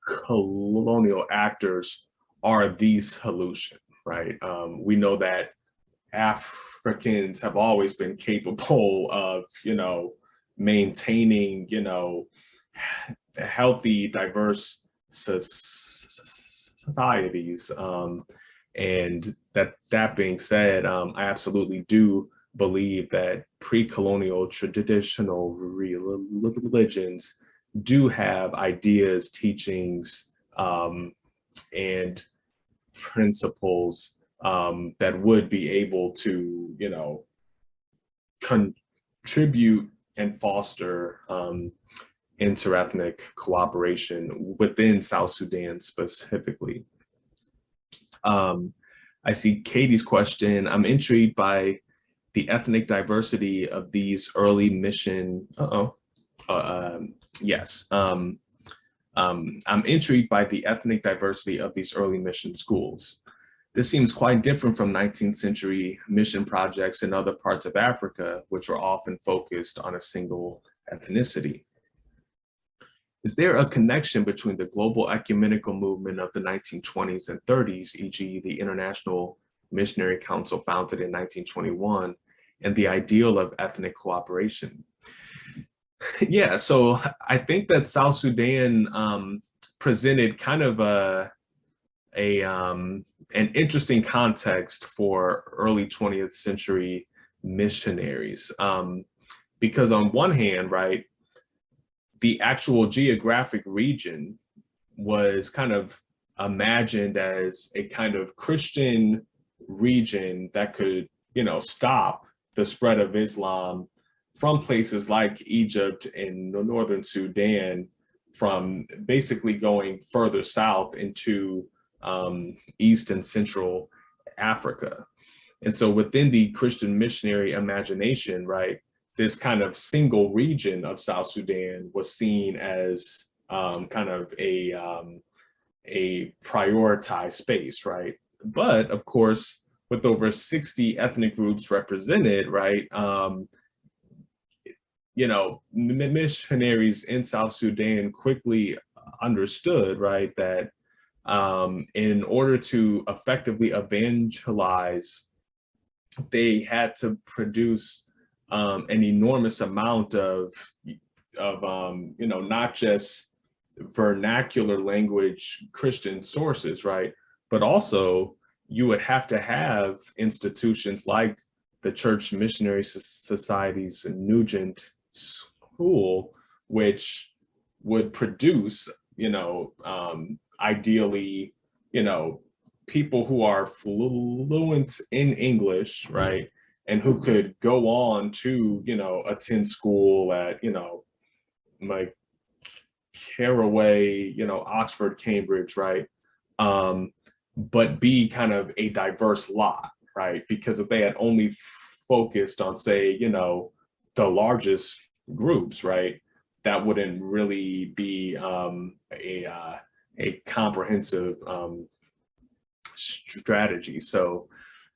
colonial actors are the solution, right? We know that Africans have always been capable of, maintaining, healthy, diverse societies. And that being said, I absolutely do believe that pre-colonial traditional religions do have ideas, teachings, and principles that would be able to, contribute and foster interethnic cooperation within South Sudan specifically. I see Katie's question. I'm intrigued by the ethnic diversity of these early mission. Yes. I'm intrigued by the ethnic diversity of these early mission schools. This seems quite different from 19th century mission projects in other parts of Africa, which were often focused on a single ethnicity. Is there a connection between the global ecumenical movement of the 1920s and 30s, e.g. the International Missionary Council founded in 1921, and the ideal of ethnic cooperation? Yeah, so I think that South Sudan presented kind of an interesting context for early 20th century missionaries, because on one hand, right, the actual geographic region was kind of imagined as a kind of Christian region that could, stop the spread of Islam from places like Egypt and northern Sudan from basically going further south into East and Central Africa. And so within the Christian missionary imagination, right, this kind of single region of South Sudan was seen as kind of a prioritized space, right? But of course, with over 60 ethnic groups represented, right, missionaries in South Sudan quickly understood, right, that in order to effectively evangelize, they had to produce an enormous amount of not just vernacular language Christian sources, right? But also you would have to have institutions like the Church Missionary Society's Nugent School, which would produce, ideally, people who are fluent in English, right? And who could go on to, attend school at, like Caraway, Oxford, Cambridge, right? But be kind of a diverse lot, right? Because if they had only focused on, say, the largest groups, right, that wouldn't really be a comprehensive strategy. So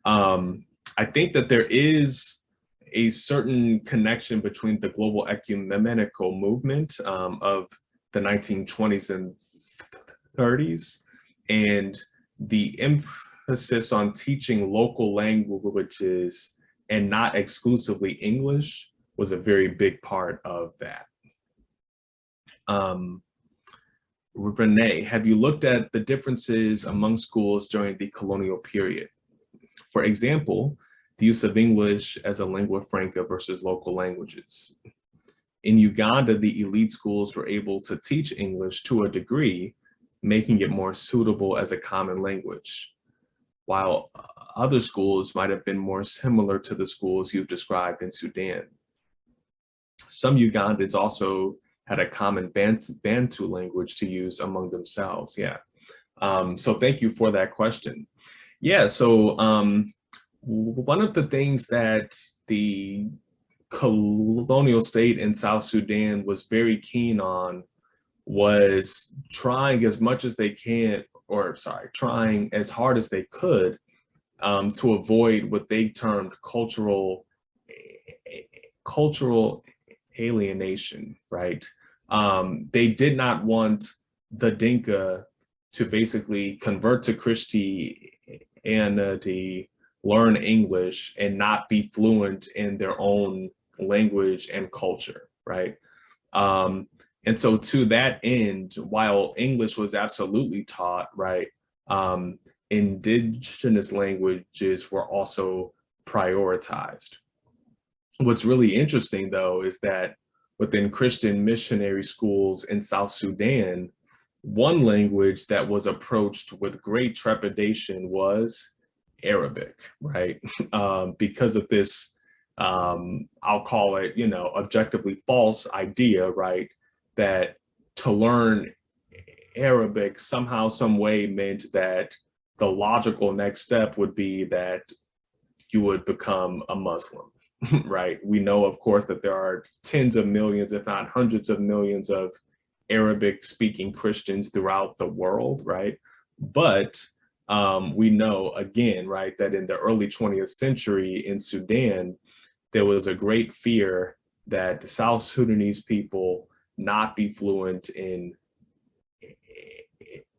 I think that there is a certain connection between the global ecumenical movement of the 1920s and 30s and the emphasis on teaching local languages and not exclusively English was a very big part of that. Renee, have you looked at the differences among schools during the colonial period? For example, the use of English as a lingua franca versus local languages. In Uganda, the elite schools were able to teach English to a degree, making it more suitable as a common language, while other schools might have been more similar to the schools you've described in Sudan. Some Ugandans also had a common Bantu language to use among themselves. Yeah. So thank you for that question. Yeah, so one of the things that the colonial state in South Sudan was very keen on was trying as much as they can, or sorry, trying as hard as they could to avoid what they termed cultural alienation, right? They did not want the Dinka to basically convert to Christianity, learn English, and not be fluent in their own language and culture, right? And so to that end, while English was absolutely taught, right, indigenous languages were also prioritized. What's really interesting, though, is that within Christian missionary schools in South Sudan, one language that was approached with great trepidation was Arabic, right? Because of this, I'll call it, objectively false idea, right? That to learn Arabic somehow, some way meant that the logical next step would be that you would become a Muslim, right? We know, of course, that there are tens of millions, if not hundreds of millions of Arabic speaking Christians throughout the world, right? But we know, again, right, that in the early 20th century in Sudan, there was a great fear that the South Sudanese people not be fluent in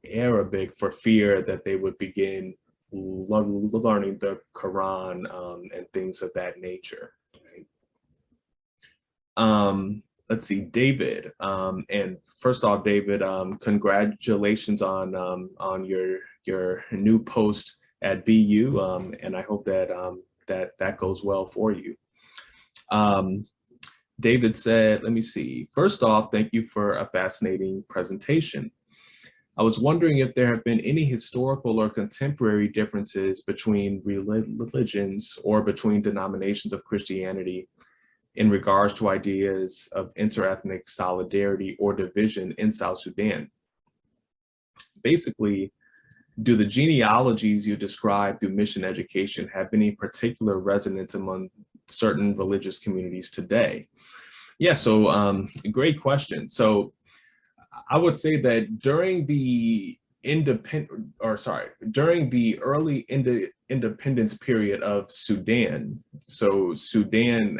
Arabic for fear that they would begin learning the Quran and things of that nature. Right? Let's see, David. And first off, David, congratulations on your new post at BU, and I hope that that goes well for you. David said, let me see. First off, thank you for a fascinating presentation. I was wondering if there have been any historical or contemporary differences between religions or between denominations of Christianity in regards to ideas of interethnic solidarity or division in South Sudan. Basically, do the genealogies you described through mission education have any particular resonance among certain religious communities today? Yeah, so great question. So I would say that during the early independence period of Sudan, so Sudan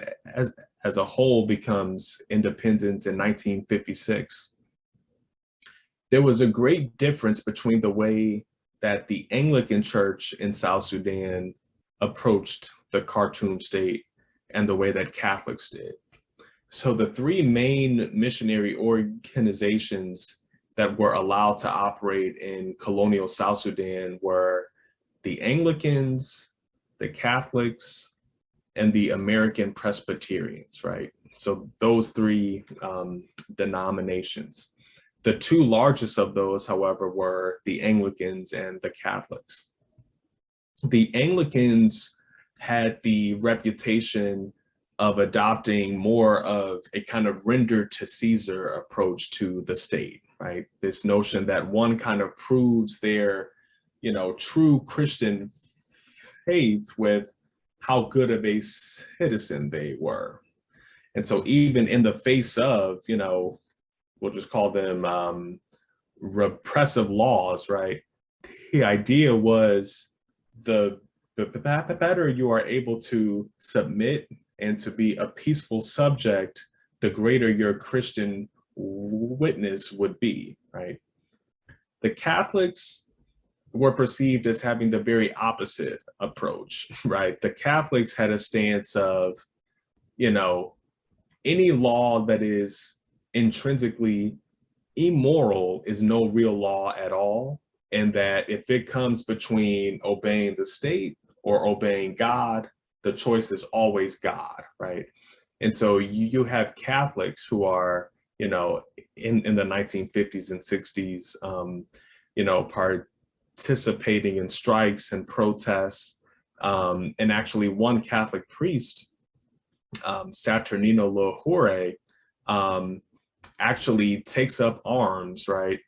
as a whole becomes independent in 1956, there was a great difference between the way that the Anglican Church in South Sudan approached the Khartoum state and the way that Catholics did. So the three main missionary organizations that were allowed to operate in colonial South Sudan were the Anglicans, the Catholics, and the American Presbyterians, right? So those three denominations. The two largest of those, however, were the Anglicans and the Catholics. The Anglicans had the reputation of adopting more of a kind of render to Caesar approach to the state, right? This notion that one kind of proves their, true Christian faith with how good of a citizen they were. And so even in the face of, we'll just call them repressive laws, right? The idea was the better you are able to submit and to be a peaceful subject, the greater your Christian witness would be, right? The Catholics were perceived as having the very opposite approach, right? The Catholics had a stance of, any law that is intrinsically immoral is no real law at all. And that if it comes between obeying the state or obeying God, the choice is always God, right? And so you have Catholics who are, in the 1950s and 60s, participating in strikes and protests. And actually one Catholic priest, Saturnino Lahore, actually takes up arms, right?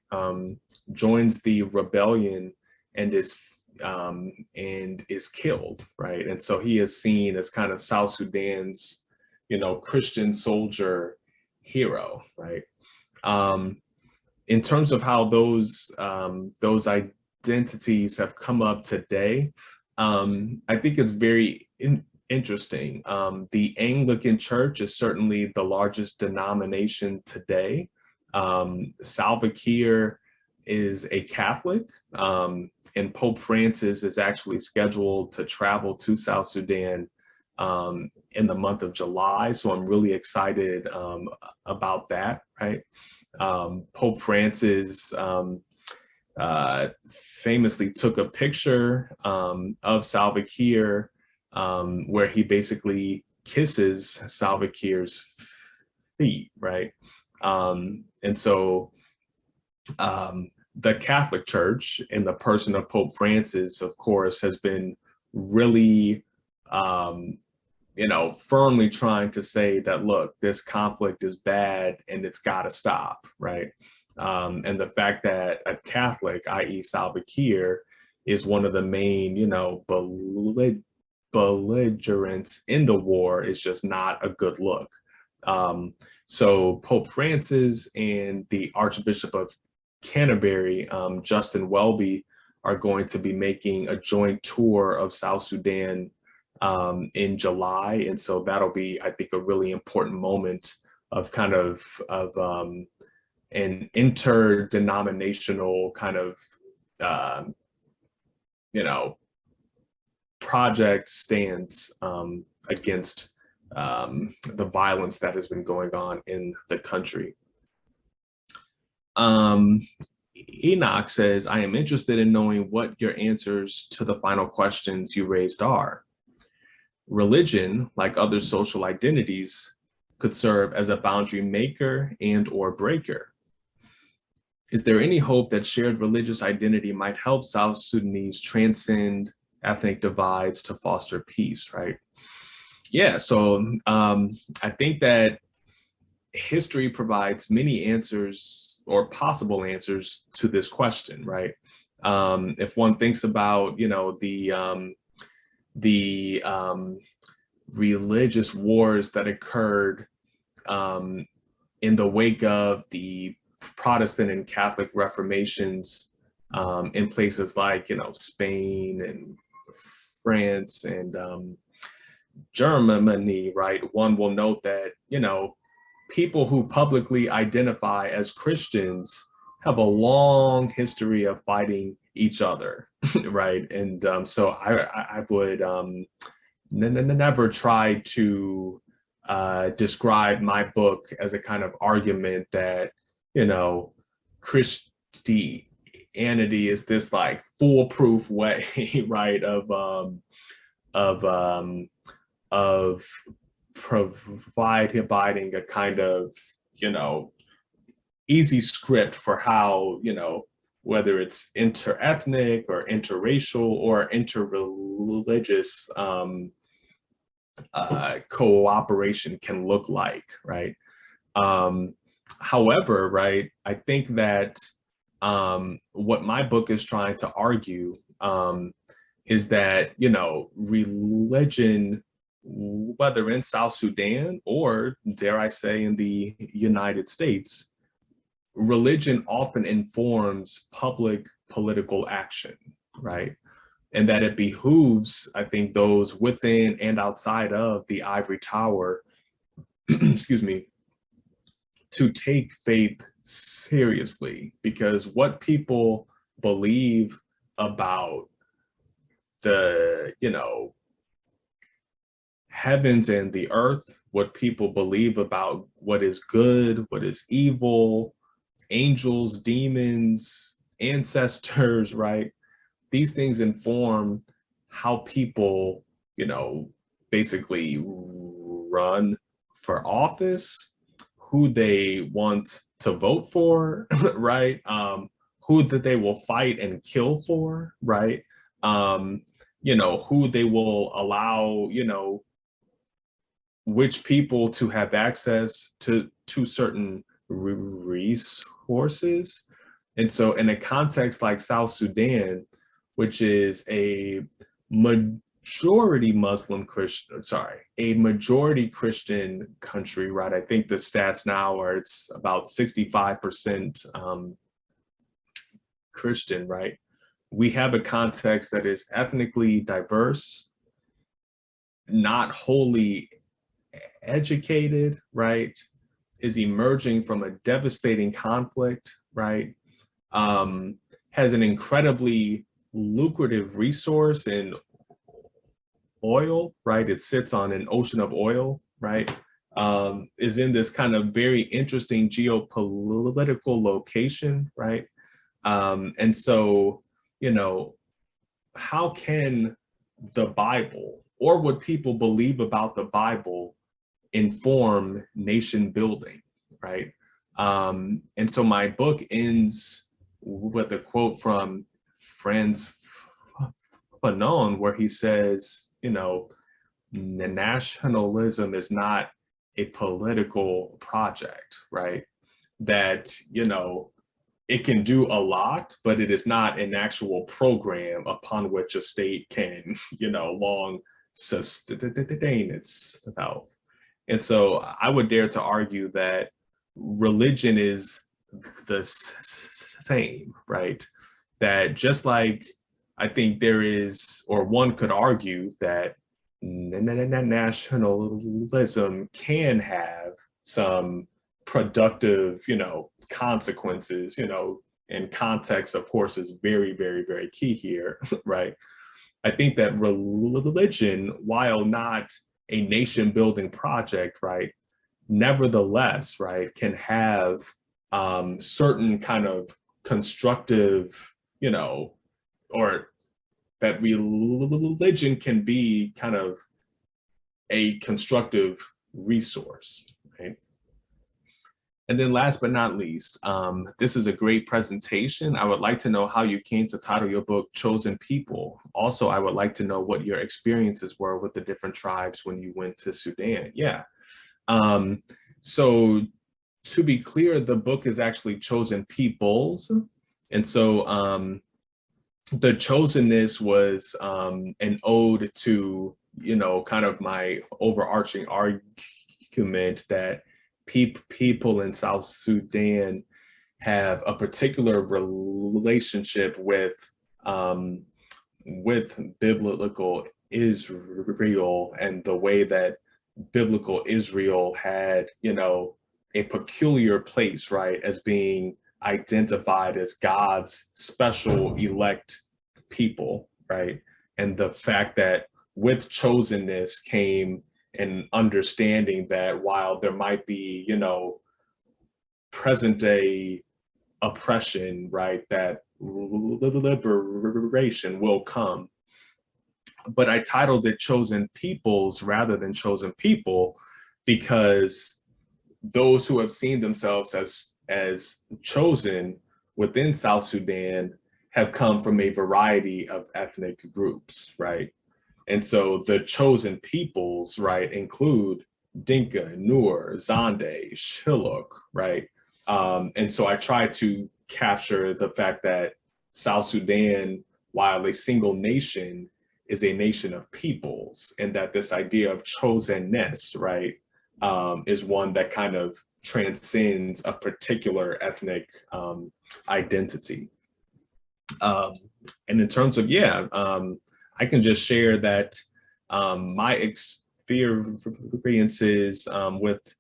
Joins the rebellion and is killed, right? And so he is seen as kind of South Sudan's, Christian soldier hero, right? In terms of how those identities have come up today, I think it's very interesting. The Anglican Church is certainly the largest denomination today. Salva Kiir is a Catholic, and Pope Francis is actually scheduled to travel to South Sudan in the month of July. So I'm really excited about that, right? Pope Francis famously took a picture of Salva Kiir where he basically kisses Salva Kiir's feet, right? And so the Catholic Church, in the person of Pope Francis, of course, has been really, firmly trying to say that, look, this conflict is bad and it's got to stop, right? And the fact that a Catholic, i.e. Salva Kiir, is one of the main, belligerents in the war is just not a good look. So Pope Francis and the Archbishop of Canterbury, Justin Welby, are going to be making a joint tour of South Sudan in July. And so that'll be, I think, a really important moment of kind of an interdenominational kind of, project stance against the violence that has been going on in the country. Enoch says, I am interested in knowing what your answers to the final questions you raised are. Religion, like other social identities, could serve as a boundary maker and or breaker. Is there any hope that shared religious identity might help South Sudanese transcend ethnic divides to foster peace, right? Yeah, so I think that history provides many answers or possible answers to this question, right? If one thinks about, the religious wars that occurred in the wake of the Protestant and Catholic reformations in places like, Spain and France and Germany, right? One will note that, people who publicly identify as Christians have a long history of fighting each other, right? And so I would never try to describe my book as a kind of argument that, Christianity is this like foolproof way, right, of providing a kind of, easy script for how, whether it's interethnic or interracial or interreligious cooperation can look like, right? However, right, I think that what my book is trying to argue is that, religion, whether in South Sudan or, dare I say, in the United States, religion often informs public political action, right? And that it behooves, I think, those within and outside of the ivory tower, excuse me, to take faith seriously, because what people believe about the, heavens and the earth, what people believe about what is good, what is evil, angels, demons, ancestors, right? These things inform how people, basically run for office, who they want to vote for, right? Who that they will fight and kill for, right? Who they will allow, which people to have access to certain resources. And so in a context like South Sudan, which is a majority Christian country, right? I think the stats now are it's about 65% Christian, right? We have a context that is ethnically diverse, not wholly educated, right, is emerging from a devastating conflict, right, has an incredibly lucrative resource in oil, right? It sits on an ocean of oil, right? Is in this kind of very interesting geopolitical location, right? And so, you know, how can the Bible, or what people believe about the Bible, inform nation building, right? And so my book ends with a quote from Franz Fanon, where he says, you know, nationalism is not a political project, right? That, you know, it can do a lot, but it is not an actual program upon which a state can, you know, long sustain itself. And so I would dare to argue that religion is the same, right? That just like I think there is, or one could argue that nationalism can have some productive, you know, consequences, you know, and context, of course, is very, very, very key here, right? I think that religion, while not a nation building project, right, nevertheless, right, can have certain kind of constructive, you know, or that religion can be kind of a constructive resource, right? And then last but not least, this is a great presentation. I would like to know how you came to title your book, Chosen People. Also, I would like to know what your experiences were with the different tribes when you went to Sudan. Yeah. So to be clear, the book is actually Chosen Peoples. And so the chosenness was an ode to, you know, kind of my overarching argument that people in South Sudan have a particular relationship with biblical Israel, and the way that biblical Israel had, you know, a peculiar place, right, as being identified as God's special elect people, right? And the fact that with chosenness came an understanding that while there might be, you know, present day oppression, right, that liberation will come. But I titled it Chosen Peoples rather than Chosen People, because those who have seen themselves as chosen within South Sudan have come from a variety of ethnic groups, right? And so the chosen peoples, right, include Dinka, Nuer, Zande, Shilluk, right? And so I try to capture the fact that South Sudan, while a single nation, is a nation of peoples, and that this idea of chosenness, right, is one that kind of transcends a particular ethnic identity. And in terms of, yeah, I can just share that my experiences with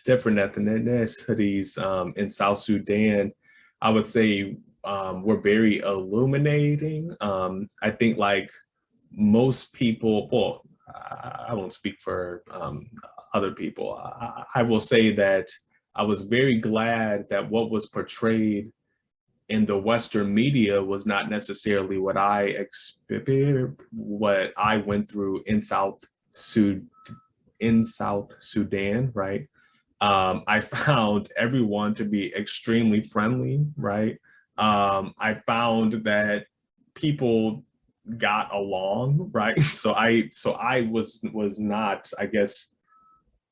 different ethnicities in South Sudan, I would say were very illuminating. I think like most people, well, I won't speak for other people. I will say that I was very glad that what was portrayed in the Western media was not necessarily what I went through in South Sudan, right? I found everyone to be extremely friendly, right? I found that people got along, right? So I was not, I guess,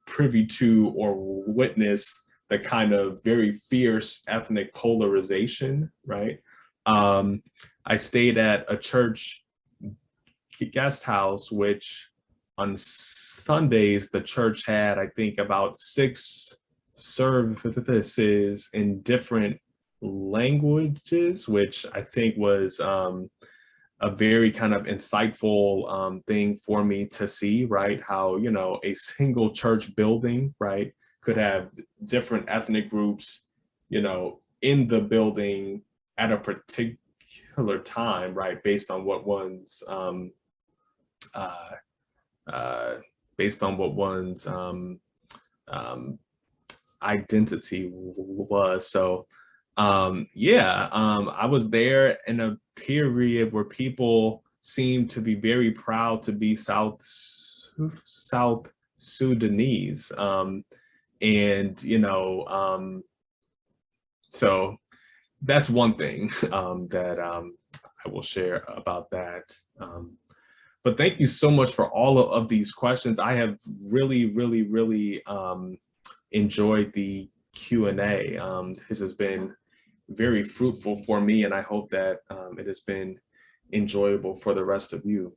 privy to or witness the kind of very fierce ethnic polarization, right? I stayed at a church guest house, which on Sundays, the church had, I think, about 6 services in different languages, which I think was a very kind of insightful thing for me to see, right? How, you know, a single church building, right, could have different ethnic groups, you know, in the building at a particular time, right, based on what one's identity was. So I was there in a period where people seemed to be very proud to be South Sudanese, and you know, so that's one thing that I will share about that. But thank you so much for all of these questions. I have really enjoyed the Q&A. This has been very fruitful for me, and I hope that it has been enjoyable for the rest of you.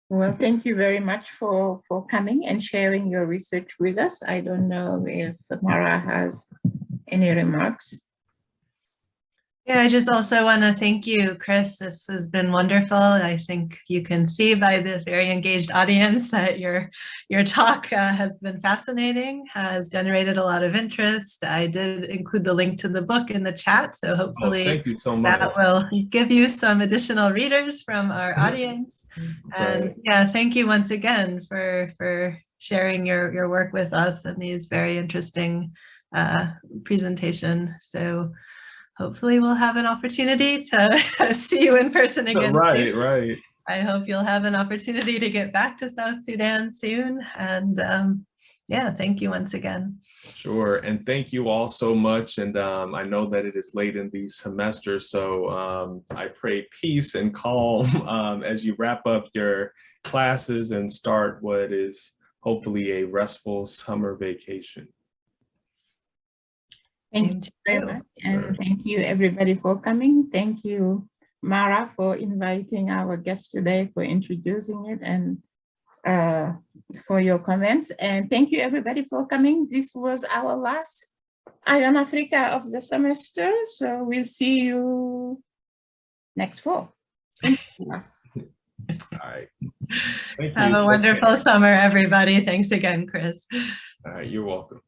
Well, thank you very much for coming and sharing your research with us. I don't know if Mara has any remarks. Yeah, I just also want to thank you, Chris. This has been wonderful. I think you can see by the very engaged audience that your talk has been fascinating, has generated a lot of interest. I did include the link to the book in the chat, so hopefully thank you so much. That will give you some additional readers from our audience. And yeah, thank you once again for sharing your work with us and these very interesting presentation. So hopefully we'll have an opportunity to see you in person again. Right, soon. right. I hope you'll have an opportunity to get back to South Sudan soon. And yeah, thank you once again. Sure, and thank you all so much. And I know that it is late in the semester, so I pray peace and calm as you wrap up your classes and start what is hopefully a restful summer vacation. Thank you very much, and thank you everybody for coming. Thank you, Mara, for inviting our guest today, for introducing it, and for your comments. And thank you everybody for coming. This was our last Eye on Africa of the semester, so we'll see you next fall. Thank you. All right. Thank you. Have a wonderful summer, everybody. Thanks again, Chris. All right, you're welcome.